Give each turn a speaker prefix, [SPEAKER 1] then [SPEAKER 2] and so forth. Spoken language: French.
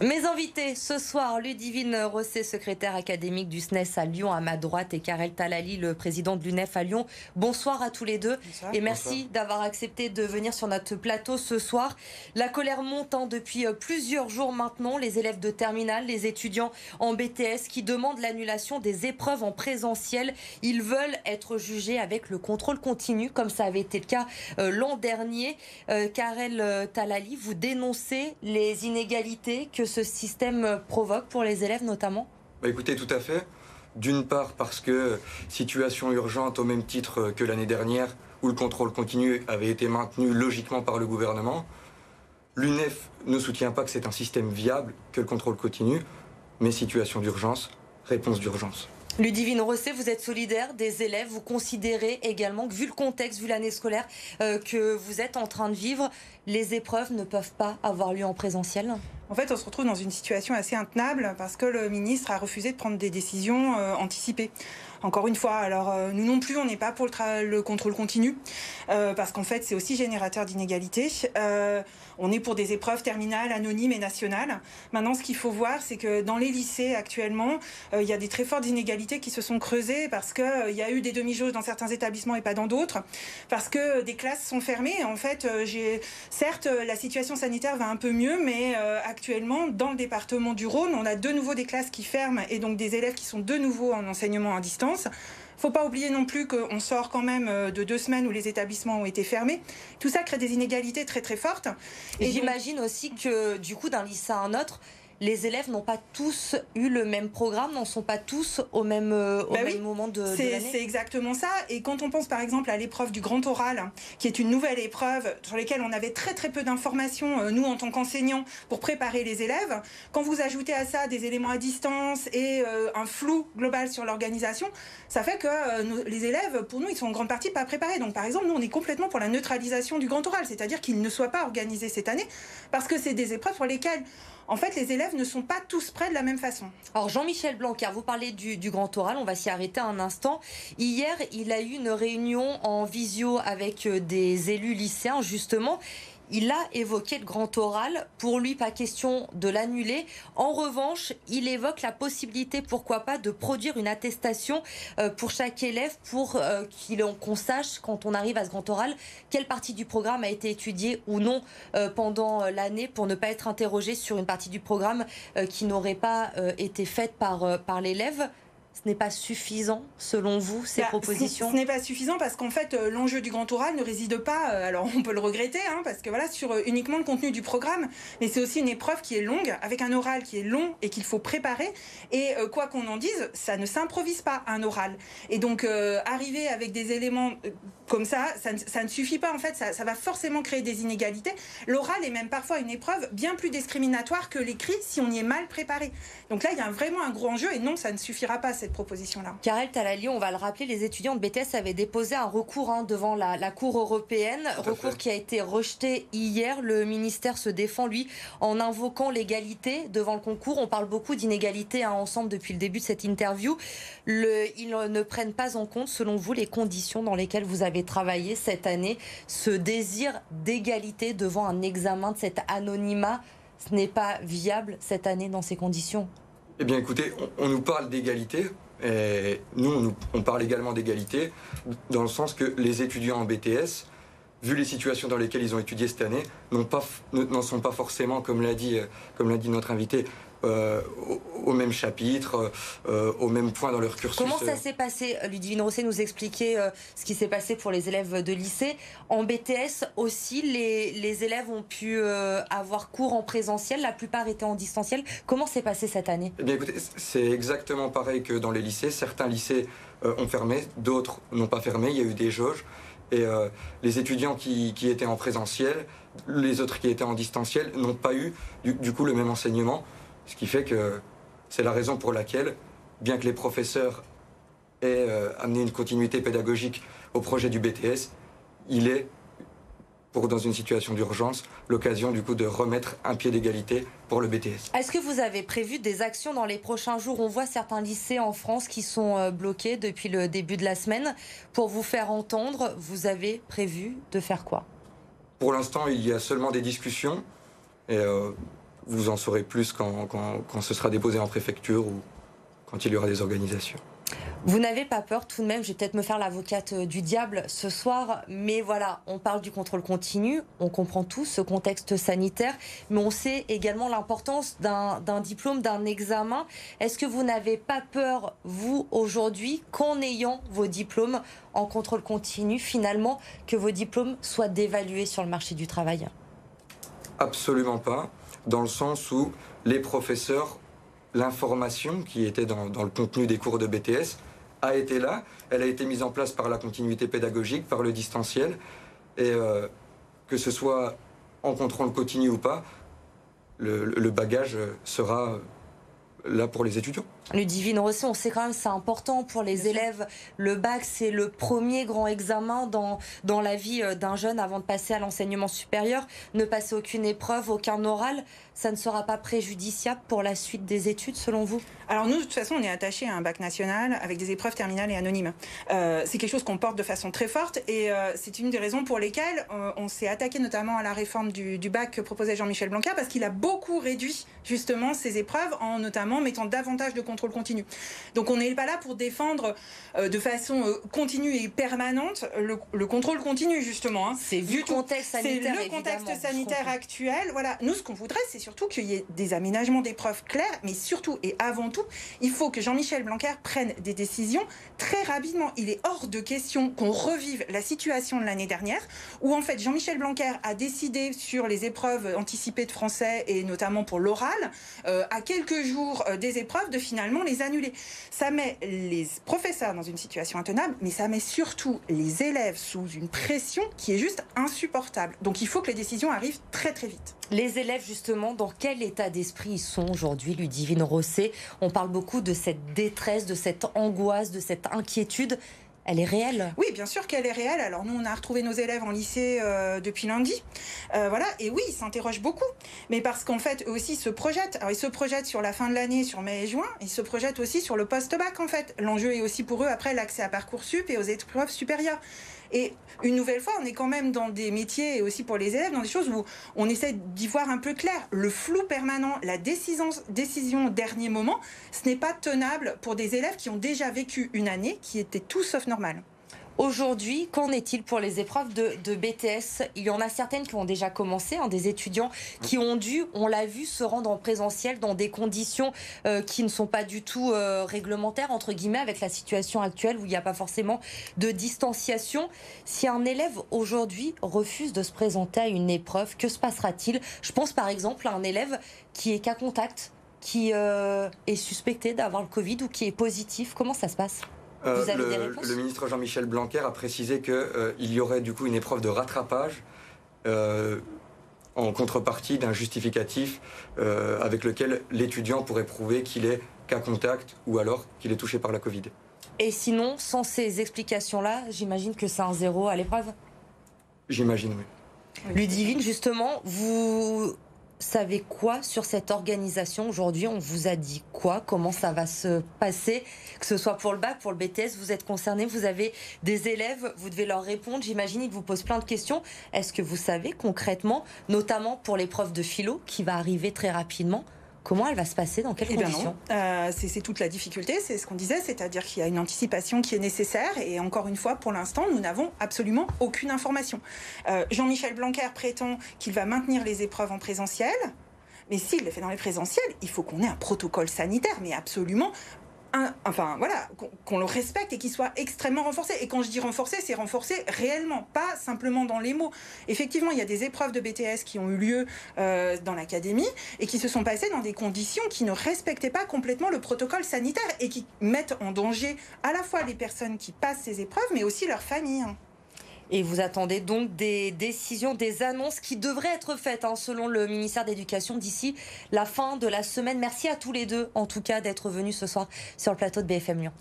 [SPEAKER 1] Mes invités ce soir, Ludivine Rosset, secrétaire académique du SNES à Lyon, à ma droite, et Karel Talali, le président de l'UNEF à Lyon. Bonsoir à tous les deux.
[SPEAKER 2] Bonsoir.
[SPEAKER 1] Et merci d'avoir accepté de venir sur notre plateau ce soir. La colère monte depuis plusieurs jours maintenant. Les élèves de terminale, les étudiants en BTS qui demandent l'annulation des épreuves en présentiel. Ils veulent être jugés avec le contrôle continu, comme ça avait été le cas l'an dernier. Karel Talali, vous dénoncez les inégalités que ce système provoque pour les élèves notamment?
[SPEAKER 3] Écoutez, tout à fait. D'une part parce que situation urgente au même titre que l'année dernière où le contrôle continu avait été maintenu logiquement par le gouvernement. L'UNEF ne soutient pas que c'est un système viable que le contrôle continu, mais situation d'urgence, réponse d'urgence.
[SPEAKER 1] Ludivine Rosset, vous êtes solidaire des élèves, vous considérez également que vu le contexte, vu l'année scolaire que vous êtes en train de vivre, les épreuves ne peuvent pas avoir lieu en présentiel?
[SPEAKER 2] En fait, on se retrouve dans une situation assez intenable parce que le ministre a refusé de prendre des décisions anticipées. Encore une fois, alors nous non plus, on n'est pas pour le contrôle continu parce qu'en fait, c'est aussi générateur d'inégalités. On est pour des épreuves terminales, anonymes et nationales. Maintenant, ce qu'il faut voir, c'est que dans les lycées actuellement, il y a des très fortes inégalités qui se sont creusées parce qu'il y a eu des demi-jauges dans certains établissements et pas dans d'autres, parce que des classes sont fermées. En fait, certes, la situation sanitaire va un peu mieux, mais actuellement, dans le département du Rhône, on a de nouveau des classes qui ferment et donc des élèves qui sont de nouveau en enseignement à distance. Faut pas oublier non plus qu'on sort quand même de 2 semaines où les établissements ont été fermés. Tout ça crée des inégalités très très fortes.
[SPEAKER 1] Et j'imagine aussi que du coup d'un lycée à un autre, les élèves n'ont pas tous eu le même programme, n'en sont pas tous au même moment de l'année.
[SPEAKER 2] C'est exactement ça. Et quand on pense par exemple à l'épreuve du grand oral, qui est une nouvelle épreuve sur laquelle on avait très très peu d'informations, nous en tant qu'enseignants, pour préparer les élèves, quand vous ajoutez à ça des éléments à distance et un flou global sur l'organisation, ça fait que les élèves, pour nous, ils sont en grande partie pas préparés. Donc par exemple, nous on est complètement pour la neutralisation du grand oral, c'est-à-dire qu'il ne soit pas organisé cette année, parce que c'est des épreuves pour lesquelles en fait, les élèves ne sont pas tous prêts de la même façon.
[SPEAKER 1] Alors Jean-Michel Blanquer, vous parlez du grand oral, on va s'y arrêter un instant. Hier, il a eu une réunion en visio avec des élus lycéens, justement. Il a évoqué le grand oral. Pour lui, pas question de l'annuler. En revanche, il évoque la possibilité, pourquoi pas, de produire une attestation pour chaque élève pour qu'on sache, quand on arrive à ce grand oral, quelle partie du programme a été étudiée ou non pendant l'année, pour ne pas être interrogé sur une partie du programme qui n'aurait pas été faite par l'élève. Ce n'est pas suffisant, selon vous, ces propositions?
[SPEAKER 2] Ce n'est pas suffisant parce qu'en fait, l'enjeu du grand oral ne réside pas, alors on peut le regretter, parce que voilà, sur uniquement le contenu du programme, mais c'est aussi une épreuve qui est longue, avec un oral qui est long et qu'il faut préparer. Et quoi qu'on en dise, ça ne s'improvise pas, un oral. Et donc, arriver avec des éléments comme ça ne suffit pas, en fait, ça va forcément créer des inégalités. L'oral est même parfois une épreuve bien plus discriminatoire que l'écrit si on y est mal préparé. Donc là, il y a vraiment un gros enjeu et non, ça ne suffira pas, cette proposition-là.
[SPEAKER 1] Karel Talali, on va le rappeler, les étudiants de BTS avaient déposé un recours devant la Cour européenne, recours qui a été rejeté hier. Le ministère se défend, lui, en invoquant l'égalité devant le concours. On parle beaucoup d'inégalité ensemble depuis le début de cette interview. Ils ne prennent pas en compte, selon vous, les conditions dans lesquelles vous avez travaillé cette année, ce désir d'égalité devant un examen de cet anonymat. Ce n'est pas viable cette année dans ces conditions.
[SPEAKER 3] Eh bien écoutez, on nous parle d'égalité, et nous on parle également d'égalité, dans le sens que les étudiants en BTS, vu les situations dans lesquelles ils ont étudié cette année, n'en sont pas forcément, comme l'a dit notre invité, au même chapitre, au même point dans leur cursus.
[SPEAKER 1] Comment ça s'est passé? Ludivine Rosset nous expliquait ce qui s'est passé pour les élèves de lycée. En BTS aussi, les élèves ont pu avoir cours en présentiel, la plupart étaient en distanciel. Comment s'est passé cette année?
[SPEAKER 3] Eh bien écoutez, c'est exactement pareil que dans les lycées. Certains lycées ont fermé, d'autres n'ont pas fermé, il y a eu des jauges. Et les étudiants qui étaient en présentiel, les autres qui étaient en distanciel, n'ont pas eu du coup le même enseignement. Ce qui fait que c'est la raison pour laquelle, bien que les professeurs aient amené une continuité pédagogique au projet du BTS, il est, dans une situation d'urgence, l'occasion du coup de remettre un pied d'égalité pour le BTS.
[SPEAKER 1] Est-ce que vous avez prévu des actions dans les prochains jours? On voit certains lycées en France qui sont bloqués depuis le début de la semaine. Pour vous faire entendre, vous avez prévu de faire quoi?
[SPEAKER 3] Pour l'instant, il y a seulement des discussions. Et vous en saurez plus quand ce sera déposé en préfecture ou quand il y aura des organisations.
[SPEAKER 1] Vous n'avez pas peur tout de même, je vais peut-être me faire l'avocate du diable ce soir, mais voilà, on parle du contrôle continu, on comprend tous ce contexte sanitaire, mais on sait également l'importance d'un diplôme, d'un examen. Est-ce que vous n'avez pas peur, vous, aujourd'hui, qu'en ayant vos diplômes en contrôle continu, finalement, que vos diplômes soient dévalués sur le marché du travail?
[SPEAKER 3] Absolument pas, dans le sens où les professeurs, l'information qui était dans le contenu des cours de BTS a été là, elle a été mise en place par la continuité pédagogique, par le distanciel, et que ce soit en contrôle continu ou pas, le bagage sera là pour les étudiants.
[SPEAKER 1] Ludivine Rosset, on sait quand même c'est important pour les élèves. Le bac, c'est le premier grand examen dans la vie d'un jeune avant de passer à l'enseignement supérieur. Ne passer aucune épreuve, aucun oral, ça ne sera pas préjudiciable pour la suite des études, selon vous?
[SPEAKER 2] Alors nous, de toute façon, on est attaché à un bac national avec des épreuves terminales et anonymes. C'est quelque chose qu'on porte de façon très forte et c'est une des raisons pour lesquelles on s'est attaqué notamment à la réforme du bac que proposait Jean-Michel Blanquer, parce qu'il a beaucoup réduit justement ces épreuves en notamment mettant davantage de contrôle continu. Donc on n'est pas là pour défendre de façon continue et permanente le contrôle continu, justement.
[SPEAKER 1] C'est vu le contexte sanitaire,
[SPEAKER 2] c'est le contexte sanitaire actuel. Voilà. Nous, ce qu'on voudrait, c'est surtout qu'il y ait des aménagements d'épreuves clairs, mais surtout et avant tout, il faut que Jean-Michel Blanquer prenne des décisions très rapidement. Il est hors de question qu'on revive la situation de l'année dernière, où en fait Jean-Michel Blanquer a décidé sur les épreuves anticipées de français et notamment pour l'oral, à quelques jours des épreuves, de finalement les annuler. Ça met les professeurs dans une situation intenable, mais ça met surtout les élèves sous une pression qui est juste insupportable. Donc il faut que les décisions arrivent très très vite.
[SPEAKER 1] Les élèves, justement, dans quel état d'esprit ils sont aujourd'hui, Ludivine Rosset? On parle beaucoup de cette détresse, de cette angoisse, de cette inquiétude. Elle est réelle?
[SPEAKER 2] Oui, bien sûr qu'elle est réelle. Alors nous, on a retrouvé nos élèves en lycée depuis lundi. Voilà. Et oui, ils s'interrogent beaucoup. Mais parce qu'en fait, eux aussi se projettent. Alors ils se projettent sur la fin de l'année, sur mai et juin. Ils se projettent aussi sur le post-bac, en fait. L'enjeu est aussi pour eux, après, l'accès à Parcoursup et aux épreuves supérieures. Et une nouvelle fois, on est quand même dans des métiers, et aussi pour les élèves, dans des choses où on essaie d'y voir un peu clair. Le flou permanent, la décision au dernier moment, ce n'est pas tenable pour des élèves qui ont déjà vécu une année qui était tout sauf normale.
[SPEAKER 1] Aujourd'hui, qu'en est-il pour les épreuves de BTS? Il y en a certaines qui ont déjà commencé, des étudiants qui ont dû, on l'a vu, se rendre en présentiel dans des conditions qui ne sont pas du tout réglementaires, entre guillemets, avec la situation actuelle où il n'y a pas forcément de distanciation. Si un élève aujourd'hui refuse de se présenter à une épreuve, que se passera-t-il? Je pense par exemple à un élève qui est cas contact, qui est suspecté d'avoir le Covid ou qui est positif. Comment ça se passe? Vous avez des réponses?
[SPEAKER 3] Le ministre Jean-Michel Blanquer a précisé qu'il y aurait du coup une épreuve de rattrapage en contrepartie d'un justificatif avec lequel l'étudiant pourrait prouver qu'il est cas contact ou alors qu'il est touché par la Covid.
[SPEAKER 1] Et sinon, sans ces explications-là, j'imagine que c'est un 0 à l'épreuve?
[SPEAKER 3] J'imagine, oui.
[SPEAKER 1] Ludivine, justement, vous savez quoi sur cette organisation aujourd'hui? On vous a dit quoi? Comment ça va se passer? Que ce soit pour le bac, pour le BTS, vous êtes concernés, vous avez des élèves, vous devez leur répondre. J'imagine qu'ils vous posent plein de questions. Est-ce que vous savez concrètement, notamment pour l'épreuve de philo qui va arriver très rapidement, comment elle va se passer? Dans quelles conditions?
[SPEAKER 2] C'est toute la difficulté, c'est ce qu'on disait, c'est-à-dire qu'il y a une anticipation qui est nécessaire et encore une fois, pour l'instant, nous n'avons absolument aucune information. Jean-Michel Blanquer prétend qu'il va maintenir les épreuves en présentiel, mais s'il les fait dans les présentiels, il faut qu'on ait un protocole sanitaire, mais absolument... qu'on le respecte et qu'il soit extrêmement renforcé. Et quand je dis renforcé, c'est renforcé réellement, pas simplement dans les mots. Effectivement, il y a des épreuves de BTS qui ont eu lieu dans l'académie et qui se sont passées dans des conditions qui ne respectaient pas complètement le protocole sanitaire et qui mettent en danger à la fois les personnes qui passent ces épreuves, mais aussi leurs familles.
[SPEAKER 1] Et vous attendez donc des décisions, des annonces qui devraient être faites, selon le ministère de l'Éducation, d'ici la fin de la semaine. Merci à tous les deux, en tout cas, d'être venus ce soir sur le plateau de BFM Lyon.